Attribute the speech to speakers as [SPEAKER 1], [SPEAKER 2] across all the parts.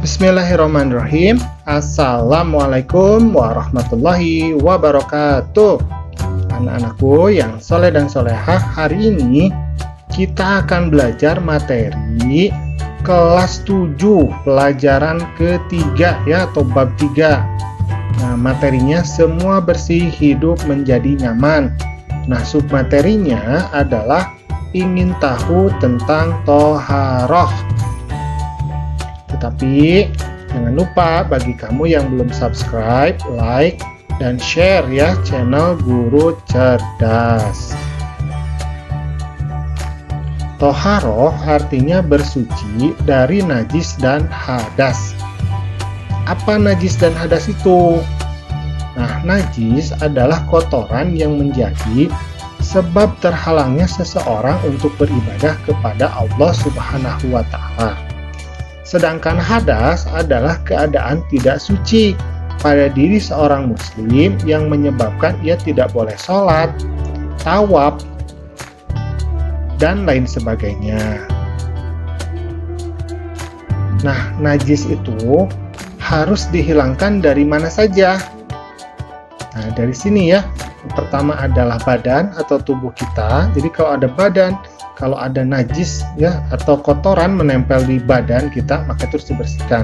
[SPEAKER 1] Bismillahirrahmanirrahim. Assalamualaikum warahmatullahi wabarakatuh. Anak-anakku yang soleh dan solehah, hari ini kita akan belajar materi kelas 7 pelajaran ketiga ya, atau bab 3. Nah, materinya semua bersih, hidup menjadi nyaman. Nah, submaterinya adalah ingin tahu tentang toharoh. Tetapi jangan lupa bagi kamu yang belum subscribe, like, dan share ya channel Guru Cerdas. Toharoh artinya bersuci dari najis dan hadas. Apa najis dan hadas itu? Nah, najis adalah kotoran yang menjadi sebab terhalangnya seseorang untuk beribadah kepada Allah Subhanahu wa Ta'ala. Sedangkan hadas adalah keadaan tidak suci pada diri seorang muslim yang menyebabkan ia tidak boleh sholat, tawaf, dan lain sebagainya. Nah, najis itu harus dihilangkan dari mana saja? Nah, dari sini ya. Yang pertama adalah badan atau tubuh kita. Jadi kalau ada badan, kalau ada najis ya atau kotoran menempel di badan kita, maka itu harus dibersihkan.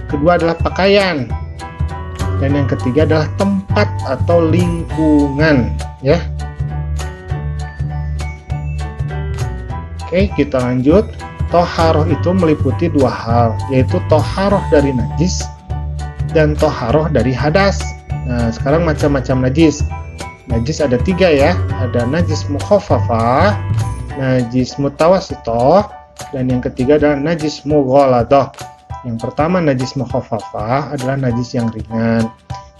[SPEAKER 1] Kedua adalah pakaian. Dan yang ketiga adalah tempat atau lingkungan ya. Oke, kita lanjut. Toharoh itu meliputi dua hal, yaitu toharoh dari najis dan toharoh dari hadas. Nah, sekarang macam-macam najis. Najis ada 3 ya. Ada najis mukhafafah, najis mutawasitoh, dan yang ketiga adalah najis mughaladoh. Yang pertama najis mukhafafah adalah najis yang ringan.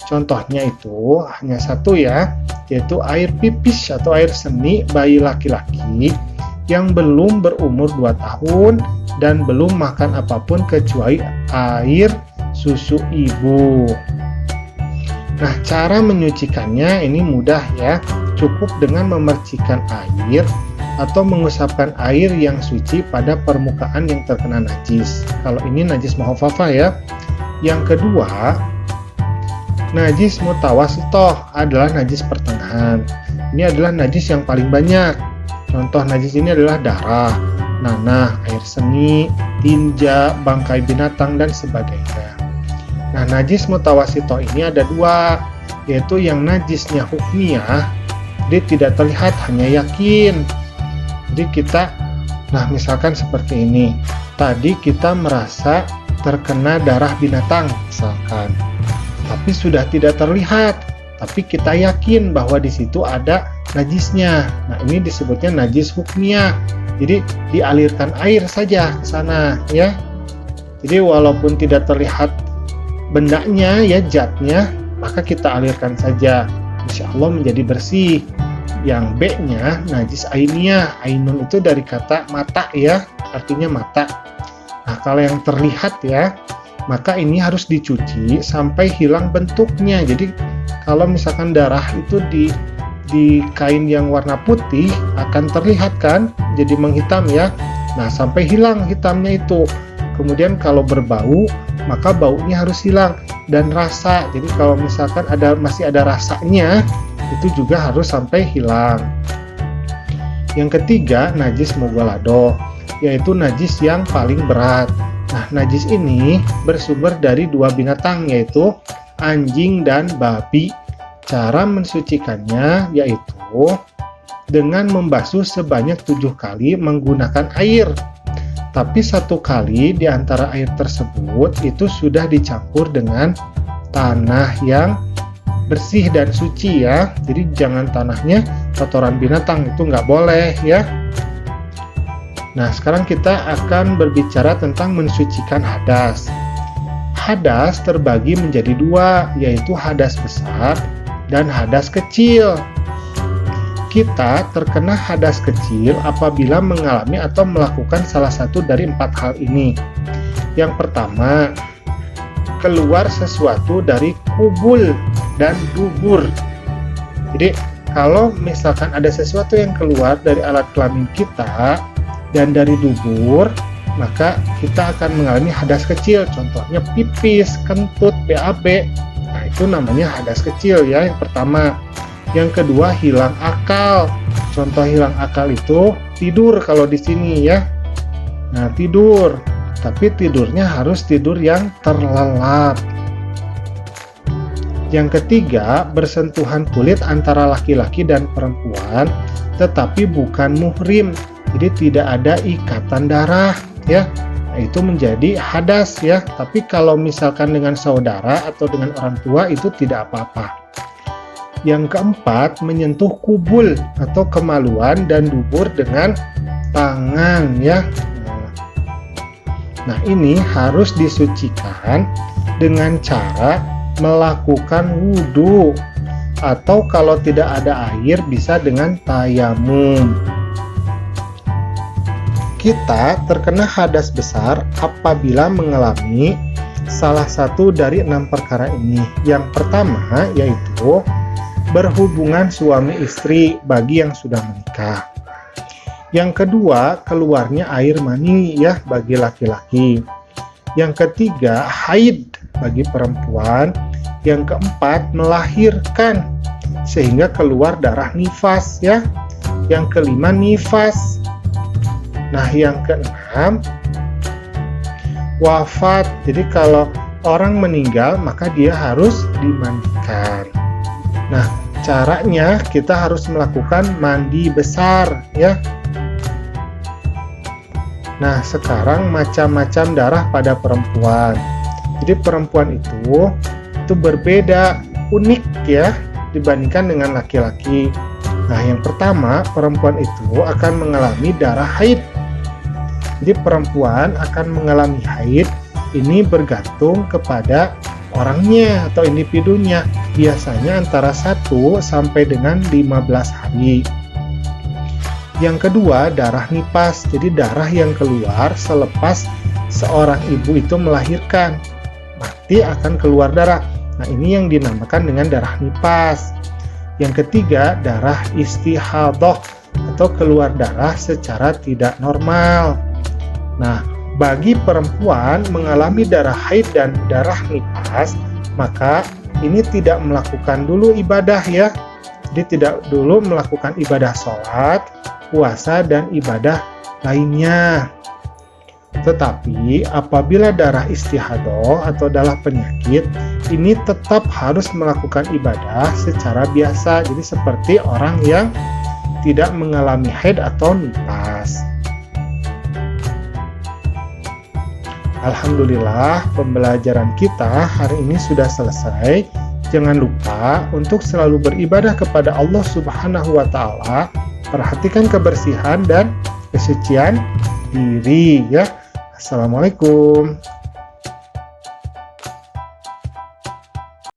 [SPEAKER 1] Contohnya itu hanya satu ya, yaitu air pipis atau air seni bayi laki-laki yang belum berumur 2 tahun dan belum makan apapun kecuali air susu ibu. Nah, cara menyucikannya ini mudah ya. Cukup dengan memercikan air atau mengusapkan air yang suci pada permukaan yang terkena najis. Kalau ini najis mukhafafah ya. Yang kedua, najis mutawasitoh adalah najis pertengahan. Ini adalah najis yang paling banyak. Contoh najis ini adalah darah, nanah, air seni, tinja, bangkai binatang, dan sebagainya. Nah, najis mutawasitoh ini ada 2, yaitu yang najisnya hukmiyah, dia tidak terlihat, hanya yakin. Jadi kita, nah misalkan seperti ini, tadi kita merasa terkena darah binatang misalkan, tapi sudah tidak terlihat, tapi kita yakin bahwa di situ ada najisnya. Nah, ini disebutnya najis hukmiyah. Jadi dialirkan air saja ke sana ya. Jadi walaupun tidak terlihat bendanya ya, zatnya, maka kita alirkan saja, insya Allah menjadi bersih. Yang B-nya najis ainiyah. Ainun itu dari kata mata ya, artinya mata. Nah, kalau yang terlihat ya, maka ini harus dicuci sampai hilang bentuknya. Jadi kalau misalkan darah itu di kain yang warna putih akan terlihat kan, jadi menghitam ya. Nah, sampai hilang hitamnya itu. Kemudian kalau berbau, maka baunya harus hilang, dan rasa. Jadi kalau misalkan masih ada rasanya, itu juga harus sampai hilang. Yang ketiga, najis mughaladoh, yaitu najis yang paling berat. Nah, najis ini bersumber dari 2 binatang, yaitu anjing dan babi. Cara mensucikannya yaitu dengan membasuh sebanyak 7 kali menggunakan air. Tapi 1 kali di antara air tersebut itu sudah dicampur dengan tanah yang bersih dan suci ya. Jadi jangan tanahnya kotoran binatang, itu nggak boleh ya. Nah, sekarang kita akan berbicara tentang mensucikan hadas. Hadas terbagi menjadi 2, yaitu hadas besar dan hadas kecil. Kita terkena hadas kecil apabila mengalami atau melakukan salah satu dari 4 hal ini. Yang pertama, keluar sesuatu dari kubul dan dubur. Jadi kalau misalkan ada sesuatu yang keluar dari alat kelamin kita dan dari dubur, maka kita akan mengalami hadas kecil, contohnya pipis, kentut, BAB. Nah, itu namanya hadas kecil ya, yang pertama. Yang kedua, hilang akal. Contoh hilang akal itu tidur kalau di sini ya. Nah, tidur, tapi tidurnya harus tidur yang terlelap. Yang ketiga, bersentuhan kulit antara laki-laki dan perempuan, tetapi bukan muhrim, jadi tidak ada ikatan darah ya. Nah, itu menjadi hadas ya. Tapi kalau misalkan dengan saudara atau dengan orang tua itu tidak apa-apa. Yang keempat, menyentuh kubul atau kemaluan dan dubur dengan tangan ya. Nah, ini harus disucikan dengan cara melakukan wudhu, atau kalau tidak ada air bisa dengan tayamum. Kita terkena hadas besar apabila mengalami salah satu dari 6 perkara ini. Yang pertama yaitu berhubungan suami istri bagi yang sudah menikah. Yang kedua, keluarnya air mani ya bagi laki-laki. Yang ketiga, haid bagi perempuan. Yang keempat, melahirkan sehingga keluar darah nifas ya. Yang kelima, nifas. Nah, yang keenam, wafat. Jadi kalau orang meninggal maka dia harus dimandikan. Nah, caranya kita harus melakukan mandi besar ya. Nah, sekarang macam-macam darah pada perempuan. Jadi perempuan itu berbeda, unik ya dibandingkan dengan laki-laki. Nah, yang pertama, perempuan itu akan mengalami darah haid. Jadi perempuan akan mengalami haid, ini bergantung kepada orangnya atau individunya. Biasanya antara 1 sampai dengan 15 hari. Yang kedua, darah nifas. Jadi darah yang keluar selepas seorang ibu itu melahirkan. Nanti akan keluar darah. Nah, ini yang dinamakan dengan darah nifas. Yang ketiga, darah istihadah atau keluar darah secara tidak normal. Nah, bagi perempuan mengalami darah haid dan darah nifas, maka ini tidak melakukan dulu ibadah ya. Jadi tidak dulu melakukan ibadah sholat, puasa, dan ibadah lainnya. Tetapi apabila darah istihadah atau darah penyakit, ini tetap harus melakukan ibadah secara biasa. Jadi seperti orang yang tidak mengalami haid atau nifas. Alhamdulillah, pembelajaran kita hari ini sudah selesai. Jangan lupa untuk selalu beribadah kepada Allah Subhanahu wa Ta'ala. Perhatikan kebersihan dan kesucian diri ya. Assalamualaikum.